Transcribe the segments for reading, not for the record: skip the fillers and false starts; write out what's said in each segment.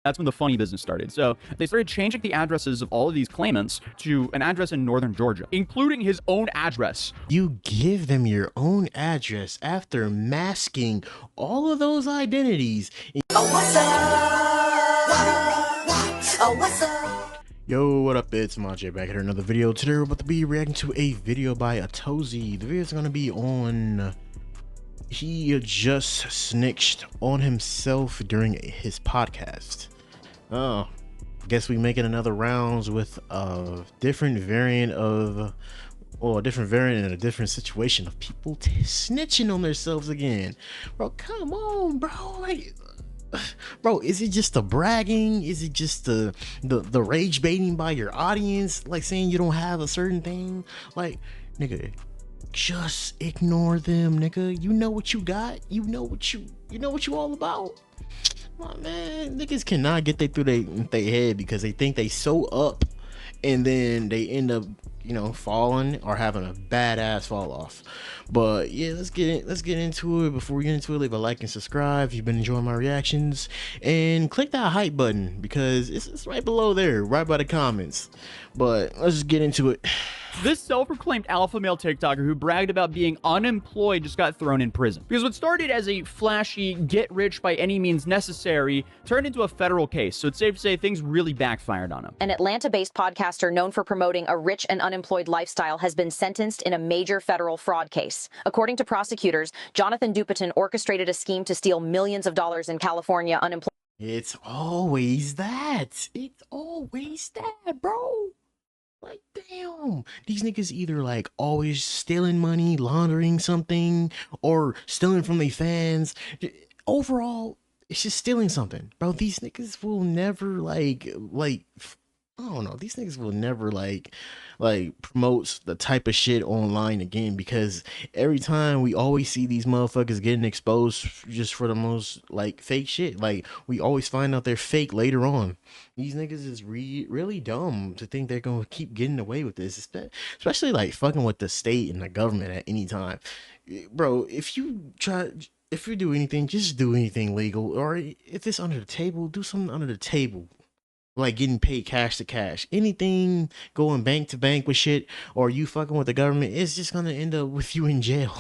That's when the funny business started. So they started changing the addresses of all of these claimants to an address in northern Georgia, including his own address. You give them your own address after masking all of those identities. Oh, what's up? Oh, what's up? Yo, what up? It's Maj back here, another video. Today we're about to be reacting to a video by Atozy. The video is going to be on... He just snitched on himself during his podcast. Oh, guess we making another rounds with a different variant of... or a different variant in a different situation of people snitching on themselves again. Bro, come on, bro. Like, bro, is it just the bragging? Is it just the rage baiting by your audience, like saying you don't have a certain thing? Like, nigga, just ignore them, nigga. You know what you got. You know what you all about. Oh, man, niggas cannot get through their head because they think they so up, and then they end up, you know, falling or having a badass fall off. But yeah, let's get into it. Before we get into it, leave a like and subscribe if you've been enjoying my reactions, and click that hype button because it's right below there, right by the comments. But let's just get into it. This self-proclaimed alpha male TikToker who bragged about being unemployed just got thrown in prison. Because what started as a flashy, get rich by any means necessary, turned into a federal case. So it's safe to say things really backfired on him. An Atlanta-based podcaster known for promoting a rich and unemployed lifestyle has been sentenced in a major federal fraud case. According to prosecutors, Jonathan Dupiton orchestrated a scheme to steal millions of dollars in California unemployment. It's always that. It's always that, bro. Like, damn, these niggas either like always stealing money, laundering something, or stealing from their fans. Overall, it's just stealing something, bro. These niggas will never like I don't know. These niggas will never like promote the type of shit online again, because every time we always see these motherfuckers getting exposed just for the most like fake shit. Like, we always find out they're fake later on. These niggas is really dumb to think they're gonna keep getting away with this, especially like fucking with the state and the government at any time. Bro, if you do anything, just do anything legal, or if it's under the table, do something under the table. Like getting paid cash to cash. Anything going bank to bank with shit, or you fucking with the government, it's just gonna end up with you in jail.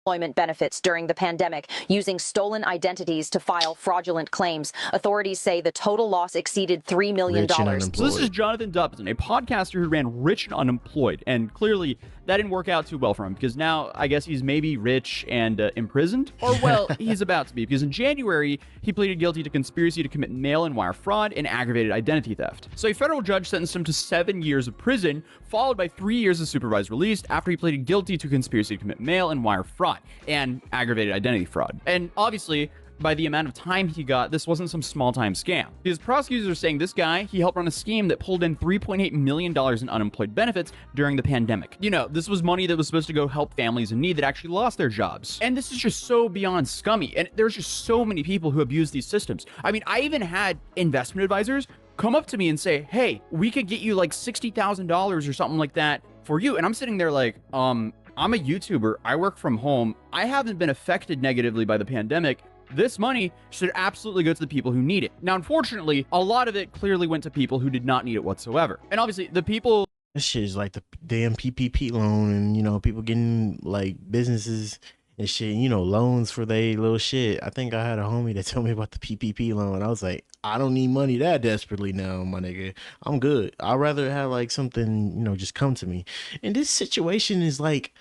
Employment benefits during the pandemic, using stolen identities to file fraudulent claims. Authorities say the total loss exceeded $3 million. So this is Jonathan Dupiton, a podcaster who ran Rich and Unemployed, and clearly that didn't work out too well for him, because now I guess he's maybe rich and imprisoned, or well, he's about to be, because in January he pleaded guilty to conspiracy to commit mail-in wire fraud and aggravated identity theft. So a federal judge sentenced him to 7 years of prison, followed by 3 years of supervised release after he pleaded guilty to conspiracy to commit mail-in wire fraud and aggravated identity fraud. And obviously, by the amount of time he got, this wasn't some small-time scam. Because prosecutors are saying this guy, he helped run a scheme that pulled in $3.8 million in unemployed benefits during the pandemic. You know, this was money that was supposed to go help families in need that actually lost their jobs. And this is just so beyond scummy. And there's just so many people who abuse these systems. I mean, I even had investment advisors come up to me and say, hey, we could get you like $60,000 or something like that for you. And I'm sitting there like, I'm a YouTuber. I work from home. I haven't been affected negatively by the pandemic. This money should absolutely go to the people who need it. Now, unfortunately, a lot of it clearly went to people who did not need it whatsoever. And obviously, the people... This shit is like the damn PPP loan, and, you know, people getting, like, businesses and shit, you know, loans for their little shit. I think I had a homie that told me about the PPP loan. I was like, I don't need money that desperately now, my nigga. I'm good. I'd rather have, like, something, you know, just come to me. And this situation is, like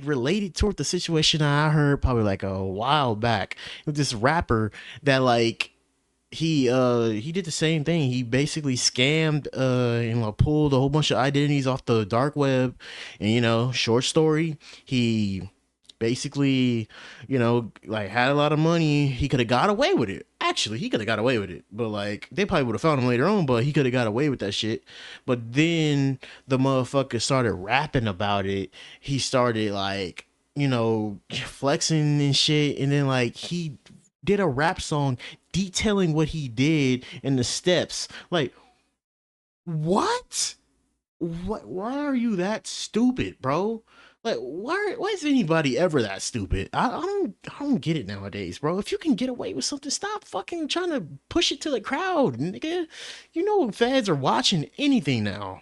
related toward the situation I heard probably like a while back with this rapper that like he did the same thing. He basically scammed and pulled a whole bunch of identities off the dark web, and, you know, short story, he basically, you know, like had a lot of money. He could have got away with it. Actually, he could have got away with it, but like they probably would have found him later on, but he could have got away with that shit. But then the motherfucker started rapping about it. He started like, you know, flexing and shit, and then like he did a rap song detailing what he did and the steps. Like, what? Why are you that stupid, bro? Like, why is anybody ever that stupid? I don't get it nowadays, bro. If you can get away with something, stop fucking trying to push it to the crowd, nigga. You know feds are watching anything now.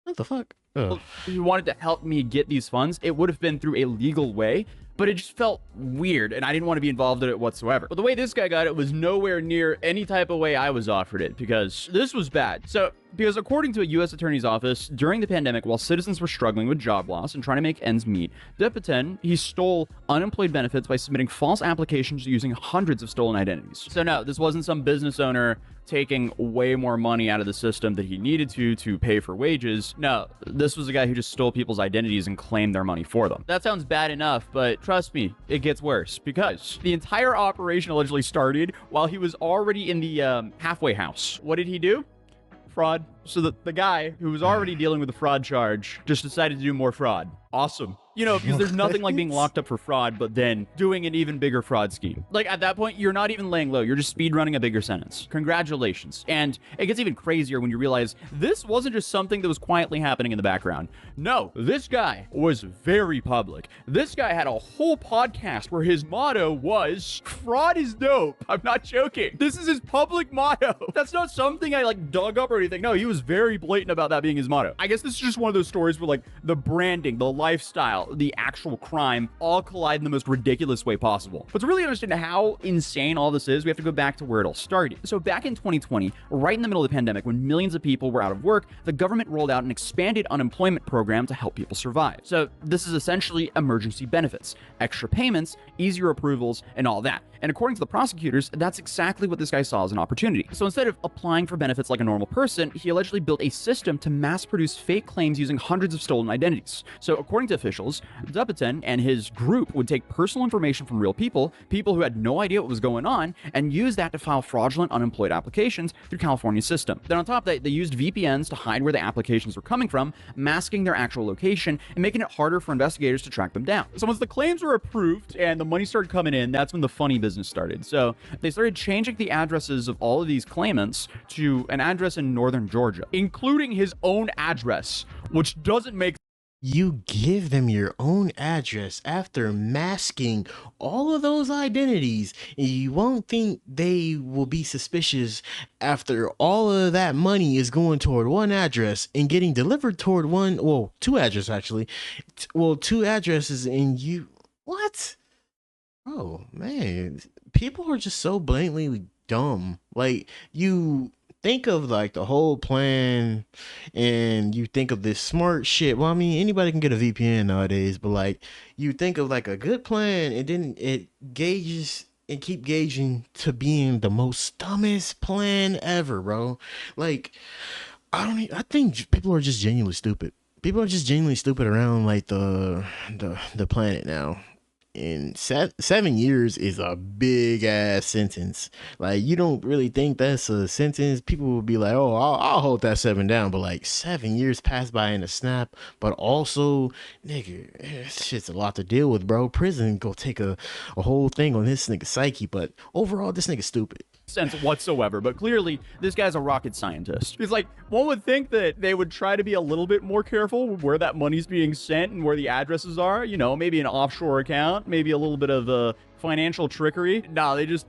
What the fuck? Ugh. If you wanted to help me get these funds, it would have been through a legal way, but it just felt weird and I didn't want to be involved in it whatsoever. But the way this guy got it was nowhere near any type of way I was offered it, because this was bad. So, because according to a U.S. Attorney's Office, during the pandemic, while citizens were struggling with job loss and trying to make ends meet, Dupatin, he stole unemployed benefits by submitting false applications using hundreds of stolen identities. So no, this wasn't some business owner taking way more money out of the system that he needed to pay for wages. No, this was a guy who just stole people's identities and claimed their money for them. That sounds bad enough, but trust me, it gets worse, because the entire operation allegedly started while he was already in the halfway house. What did he do? Fraud. So the guy who was already dealing with a fraud charge just decided to do more fraud. Awesome. You know, because there's nothing like being locked up for fraud, but then doing an even bigger fraud scheme. Like, at that point, you're not even laying low. You're just speed running a bigger sentence. Congratulations. And it gets even crazier when you realize this wasn't just something that was quietly happening in the background. No, this guy was very public. This guy had a whole podcast where his motto was, fraud is dope. I'm not joking. This is his public motto. That's not something I, like, dug up or anything. No, he was very blatant about that being his motto. I guess this is just one of those stories where, like, the branding, the lifestyle, the actual crime all collide in the most ridiculous way possible. But to really understand how insane all this is, we have to go back to where it all started. So back in 2020, right in the middle of the pandemic, when millions of people were out of work, the government rolled out an expanded unemployment program to help people survive. So this is essentially emergency benefits, extra payments, easier approvals, and all that. And according to the prosecutors, that's exactly what this guy saw as an opportunity. So instead of applying for benefits like a normal person, he allegedly built a system to mass produce fake claims using hundreds of stolen identities. So according to officials, Dupatin and his group would take personal information from real people, people who had no idea what was going on, and use that to file fraudulent unemployed applications through California's system. Then on top of that, they used VPNs to hide where the applications were coming from, masking their actual location and making it harder for investigators to track them down. So once the claims were approved and the money started coming in, that's when the funny business started. So they started changing the addresses of all of these claimants to an address in northern Georgia, including his own address, which doesn't make. You give them your own address after masking all of those identities, and you won't think they will be suspicious after all of that money is going toward one address and getting delivered toward two addresses actually. Two addresses, and you, what? Oh man, people are just so blatantly dumb. Like, you think of like the whole plan and you think of this smart shit. Well, I mean, anybody can get a VPN nowadays, but like, you think of like a good plan and then it gauges and keep gauging to being the most dumbest plan ever, bro. Like, I think people are just genuinely stupid. People are just genuinely stupid around like the planet now. And 7 years is a big ass sentence. Like, you don't really think that's a sentence. People will be like, oh, I'll hold that 7 down. But like, 7 years pass by in a snap. But also, nigga, shit's a lot to deal with, bro. Prison go take a whole thing on this nigga's psyche. But overall, this nigga's stupid sense whatsoever, but clearly this guy's a rocket scientist. It's like, one would think that they would try to be a little bit more careful where that money's being sent and where the addresses are, you know, maybe an offshore account, maybe a little bit of financial trickery. Nah, they just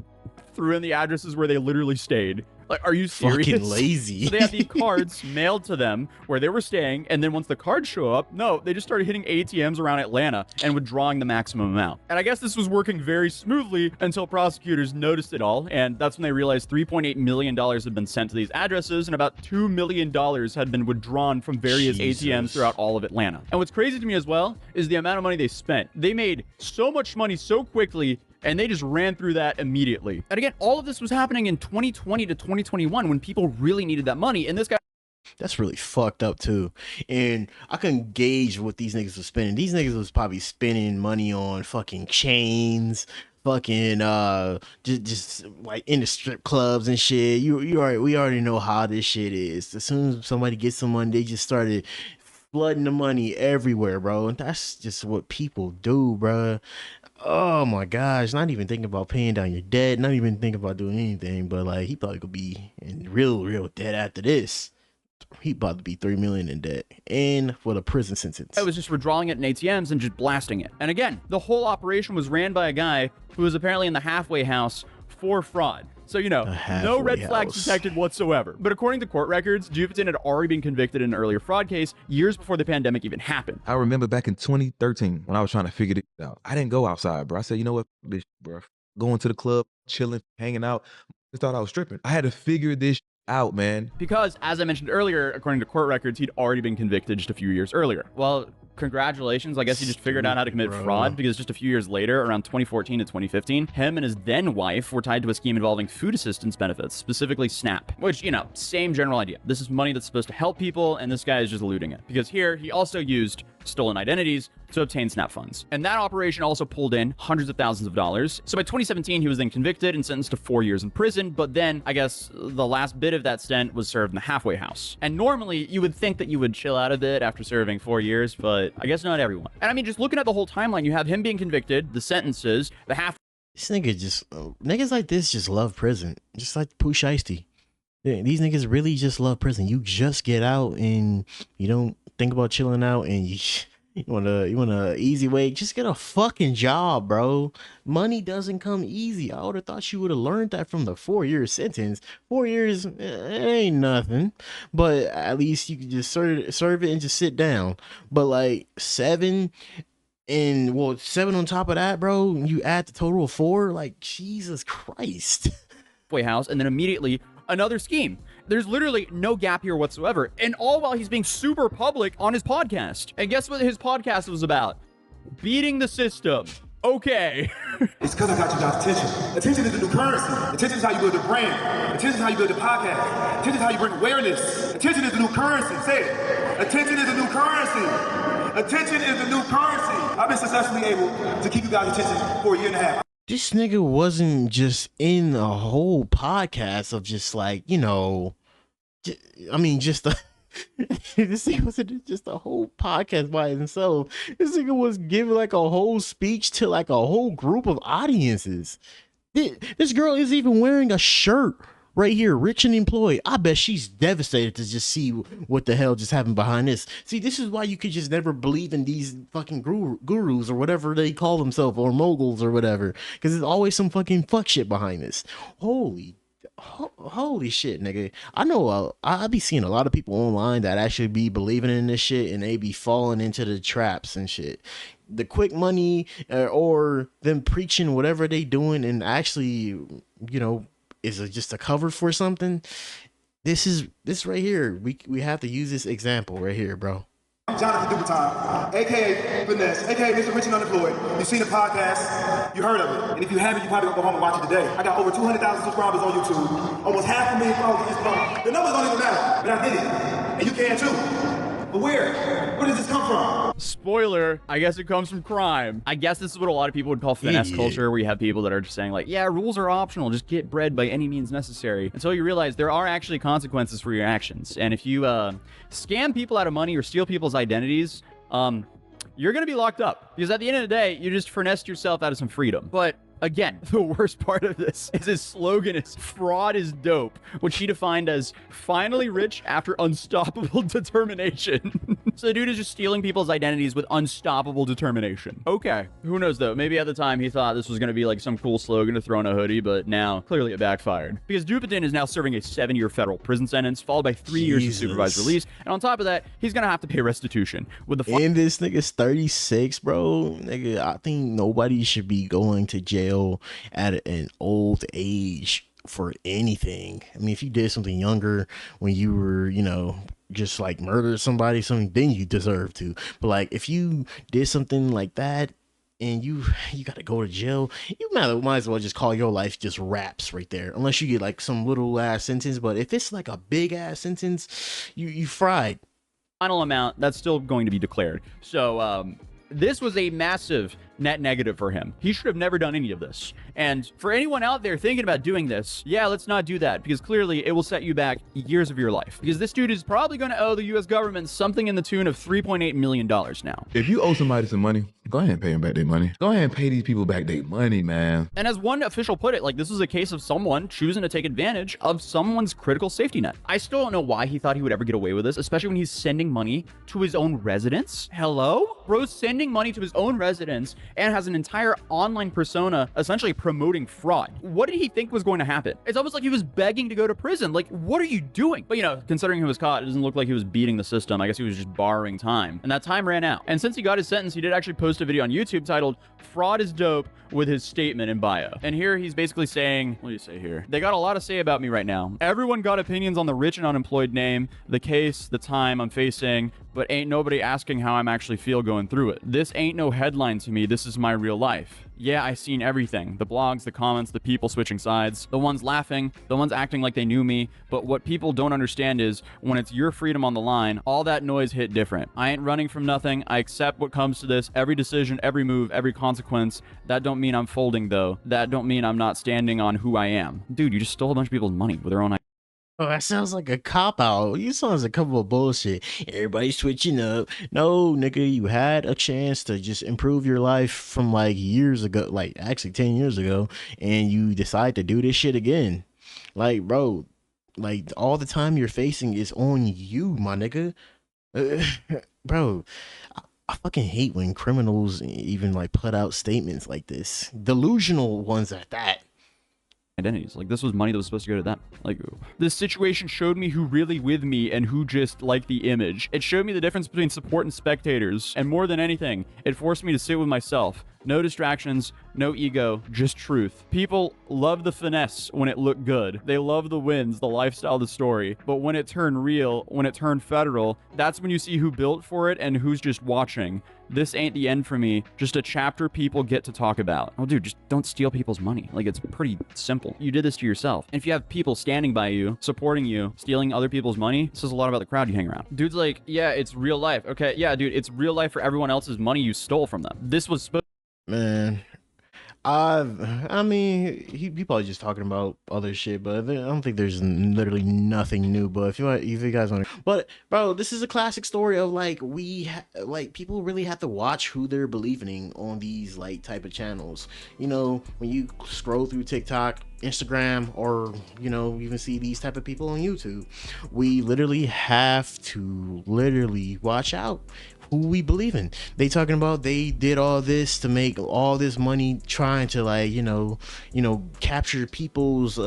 threw in the addresses where they literally stayed. Like, are you serious? Fucking lazy. So they had the cards mailed to them where they were staying, and then once the cards show up, no, they just started hitting ATMs around Atlanta and withdrawing the maximum amount. And I guess this was working very smoothly until prosecutors noticed it all, and that's when they realized $3.8 million had been sent to these addresses, and about $2 million had been withdrawn from various ATMs throughout all of Atlanta. And what's crazy to me as well is the amount of money they spent. They made so much money so quickly, and they just ran through that immediately. And again, all of this was happening in 2020 to 2021 when people really needed that money. And this guy... That's really fucked up too. And I can gauge what these niggas was spending. These niggas was probably spending money on fucking chains, fucking just like in the strip clubs and shit. We already know how this shit is. As soon as somebody gets some money, they just started flooding the money everywhere, bro. And that's just what people do, bro. Oh my gosh, not even thinking about paying down your debt, not even thinking about doing anything, but like, he probably could be in real debt after this. he about to be $3 million in debt, and for the prison sentence. It was just withdrawing it in ATMs and just blasting it. And again, the whole operation was ran by a guy who was apparently in the halfway house for fraud. So, you know, no red flags detected whatsoever. But according to court records, Dupatin had already been convicted in an earlier fraud case years before the pandemic even happened. I remember back in 2013 when I was trying to figure this out. I didn't go outside, bro. I said, you know what, this, bro. Going to the club, chilling, hanging out. I thought I was stripping. I had to figure this out, man. Because, as I mentioned earlier, according to court records, he'd already been convicted just a few years earlier. Well, congratulations. I guess he just figured out how to commit fraud, because just a few years later, around 2014 to 2015, him and his then wife were tied to a scheme involving food assistance benefits, specifically SNAP, which, you know, same general idea. This is money that's supposed to help people, and this guy is just eluding it. Because here, he also used stolen identities to obtain SNAP funds. And that operation also pulled in hundreds of thousands of dollars. So by 2017, he was then convicted and sentenced to 4 years in prison, but then I guess the last bit of that stint was served in the halfway house. And normally you would think that you would chill out a bit after serving 4 years, but I guess not everyone. And I mean, just looking at the whole timeline, you have him being convicted, the sentences, the This nigga just, niggas like this just love prison. Just like Pooh Shiesty. Yeah, these niggas really just love prison. You just get out and you don't think about chilling out, and you want a easy way. Just get a fucking job, bro. Money doesn't come easy. I would have thought you would have learned that from the 4-year sentence. 4 years, it ain't nothing. But at least you can just serve it and just sit down. But like 7, and well, 7 on top of that, bro. You add the total of 4. Like, Jesus Christ. halfway house, and then immediately another scheme. There's literally no gap here whatsoever. And all while he's being super public on his podcast. And guess what his podcast was about? Beating the system. Okay. It's because I got you guys' attention. Attention is the new currency. Attention is how you build a brand. Attention is how you build a podcast. Attention is how you bring awareness. Attention is the new currency. Say it. Attention is the new currency. Attention is the new currency. I've been successfully able to keep you guys' attention for a year and a half. This nigga wasn't just in a whole podcast of just like, you know, I mean, just a, this nigga wasn't just a whole podcast by himself. This nigga was giving like a whole speech to like a whole group of audiences. This girl is even wearing a shirt right here, rich and employed. I bet she's devastated to just see what the hell just happened behind this. See, this is why you could just never believe in these fucking gurus or whatever they call themselves, or moguls or whatever, because there's always some fucking fuck shit behind this. Holy shit, nigga. I know I be seeing a lot of people online that actually be believing in this shit, and they be falling into the traps and shit. The quick money, or them preaching whatever they doing, and actually, you know, is it just a cover for something? This right here. We have to use this example right here, bro. Jonathan Dupatin, aka Finesse, aka Mr. Rich and Unemployed. You've seen the podcast, you heard of it. And if you haven't, you probably gonna go home and watch it today. I got over 200,000 subscribers on YouTube, almost 500,000 followers on Instagram. The numbers don't even matter, but I did it. And you can too. But where does this come from? Spoiler, I guess it comes from crime. I guess this is what a lot of people would call finesse culture, where you have people that are just saying like, yeah, rules are optional, just get bread by any means necessary. Until you realize there are actually consequences for your actions. And if you scam people out of money or steal people's identities, you're gonna be locked up. Because at the end of the day, you just finessed yourself out of some freedom. But again, the worst part of this is his slogan is "fraud is dope," which he defined as finally rich after unstoppable determination. So the dude is just stealing people's identities with unstoppable determination. Okay, who knows though? Maybe at the time he thought this was going to be like some cool slogan to throw on a hoodie, but now clearly it backfired. Because Dupatin is now serving a 7-year federal prison sentence, followed by 3 years of supervised release, and on top of that, he's going to have to pay restitution. With the and this nigga's 36, bro. Nigga, I think nobody should be going to jail at an old age for anything. I mean, if you did something younger when you were, you know, just like murdered somebody, something, then you deserve to. But like, if you did something like that and you gotta go to jail, you might as well just call your life just raps right there, unless you get like some little ass sentence. But if it's like a big ass sentence, you fried. Final amount that's still going to be declared. So this was a massive net negative for him. He should have never done any of this. And for anyone out there thinking about doing this, yeah, let's not do that, because clearly it will set you back years of your life. Because this dude is probably going to owe the US government something in the tune of $3.8 million now. If you owe somebody some money, go ahead and pay them back their money. Go ahead and pay these people back their money, man. And as one official put it, like, this is a case of someone choosing to take advantage of someone's critical safety net. I still don't know why he thought he would ever get away with this, especially when he's sending money to his own residence. Hello? Bro's sending money to his own residence and has an entire online persona essentially promoting fraud. What did he think was going to happen? It's almost like he was begging to go to prison. Like, what are you doing? But, you know, considering he was caught, it doesn't look like he was beating the system. I guess he was just borrowing time. And that time ran out. And since he got his sentence, he did actually post a video on YouTube titled "Fraud is Dope" with his statement in bio. And here he's basically saying, what do you say here? They got a lot to say about me right now. Everyone got opinions on the rich and unemployed name, the case, the time I'm facing, but ain't nobody asking how I'm actually feel going through it. This ain't no headline to me. This is my real life. Yeah, I seen everything. The blogs, the comments, the people switching sides, the ones laughing, the ones acting like they knew me. But what people don't understand is when it's your freedom on the line, all that noise hit different. I ain't running from nothing. I accept what comes to this. Every decision, every move, every consequence. That don't mean I'm folding though. That don't mean I'm not standing on who I am. Dude, you just stole a bunch of people's money with their own ideas. Oh, that sounds like a cop-out. You sounds a couple of bullshit. Everybody's switching up. No, nigga, you had a chance to just improve your life from like years ago, like actually 10 years ago, and you decide to do this shit again. Like, bro, like all the time you're facing is on you, my nigga. Bro, I fucking hate when criminals even like put out statements like this. Delusional ones at that. Identities. Like, this was money that was supposed to go to them. Like, this situation showed me who really with me and who just like the image. It showed me the difference between support and spectators, and more than anything, it forced me to sit with myself. No distractions, no ego, just truth. People love the finesse when it looked good. They love the wins, the lifestyle, the story. But when it turned real, when it turned federal, that's when you see who built for it and who's just watching. This ain't the end for me, just a chapter people get to talk about. Oh, dude, just don't steal people's money. Like, it's pretty simple. You did this to yourself. And if you have people standing by you, supporting you, stealing other people's money, it says a lot about the crowd you hang around. Dude's like, yeah, it's real life. Okay, yeah, dude, it's real life for everyone else's money you stole from them. This was supposed. Man, I mean, he probably just talking about other shit, but I don't think there's literally nothing new. But if you guys want to, but bro, this is a classic story of like like people really have to watch who they're believing on these like type of channels. You know, when you scroll through TikTok, Instagram, or you know, even see these type of people on YouTube, we literally have to watch out who we believe in. They talking about they did all this to make all this money trying to like, you know, capture people's,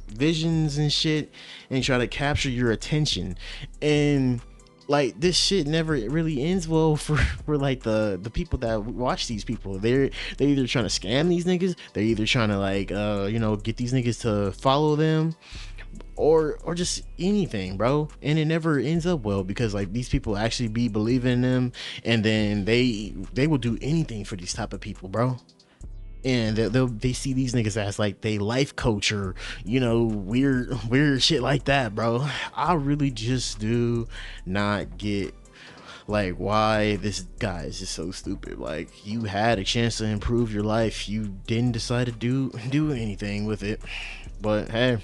visions and shit and try to capture your attention. And like this shit never really ends well for like the people that watch these people. They're either trying to scam these niggas, they're either trying to like, get these niggas to follow them, or just anything, bro. And it never ends up well because like these people actually be believing in them, and then they will do anything for these type of people, bro. And they see these niggas as like they life coach or weird shit like that, bro. I really just do not get like why this guy is just so stupid. Like, you had a chance to improve your life, you didn't decide to do anything with it. But hey,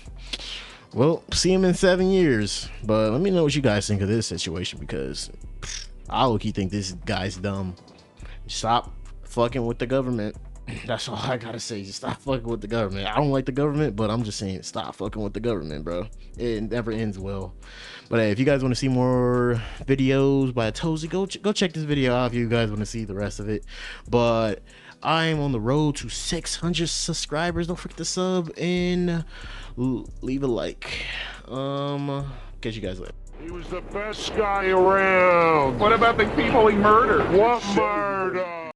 well, see him in 7 years. But let me know what you guys think of this situation, because I low-key think this guy's dumb. Stop fucking with the government. That's all I gotta say. Just stop fucking with the government. I don't like the government, but I'm just saying, stop fucking with the government, bro. It never ends well. But hey, if you guys want to see more videos by Tozy, go check this video out if you guys want to see the rest of it. But I am on the road to 600 subscribers. Don't forget to sub and leave a like. Catch you guys later. He was the best guy around. What about the people he murdered? What murder?